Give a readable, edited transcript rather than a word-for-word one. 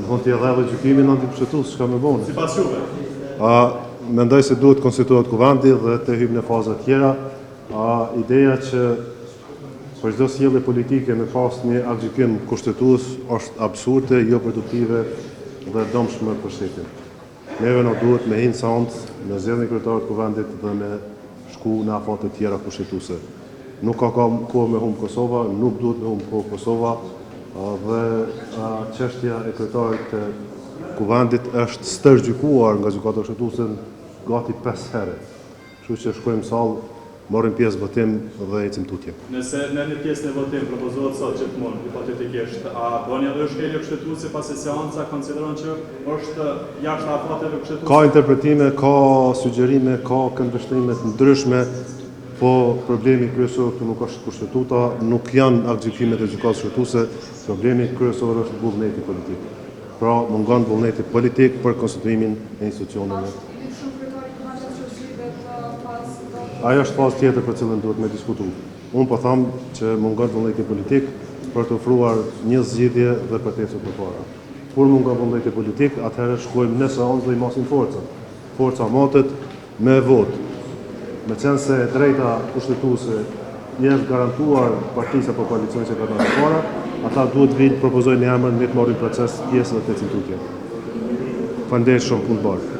mund t'i edhe gjykimin antikushtetues, çka më bën. Sipas juve. Mendoj se duhet konstituohet kuvendi dhe të hyjmë në faza tjera. Ideja që për çdo sjellje politike me pas një aktgjykim kushtetues është absurde, jo produktive dhe dëmshme për shtetin. Neve në duhet me hinë seancë, me zgjedhjen e kryetarit të kuvendit dhe me shku në afate tjera kushtetuese. Nuk ka kohë me humbë Kosova, nuk duhet me humbë kohë Kosova dhe çështja e kryetarit të kuvendit është stërgjykuar nga gjykata kushtetuese gati 5 herë. Kështu që shkojmë sallë, morrim pjesë votim dhe ecim tutje. Nëse në një pjesë në votim propozohet sot gjithmonë, hipotetikisht, a bën edhe shkelje kushtetuese pasi seanca konsideron që është jashtë afateve kushtetuese? Ka interpretime, ka sugjerime, ka këndvështrime të ndryshme, po problemi kryesor këtu nuk është kushtetuta, nuk janë aktgjykimet e gjykatës kushtetuese, problemi kryesor është vullneti politik. Pra, mungon vullneti politik për konstituimin e institucioneve. Ajo është fazë tjetër për cilën duhet me diskutu. Unë po tham që mungon vullneti politik për të ofruar një zgjidhje dhe përtesë përpara. Kur mungon vullneti politik, atëherë shkojmë në seancë dhe i masim forca. Forca matet me votë. Me qenë se drejta kushtetuese i është garantuar partisë apo koalicionit që ka dhënë përpara, ata duhet vinë propozojnë një emër me të marrin proces pjesë dhe të ecin tutje. Faleminderit shumë punë bërë.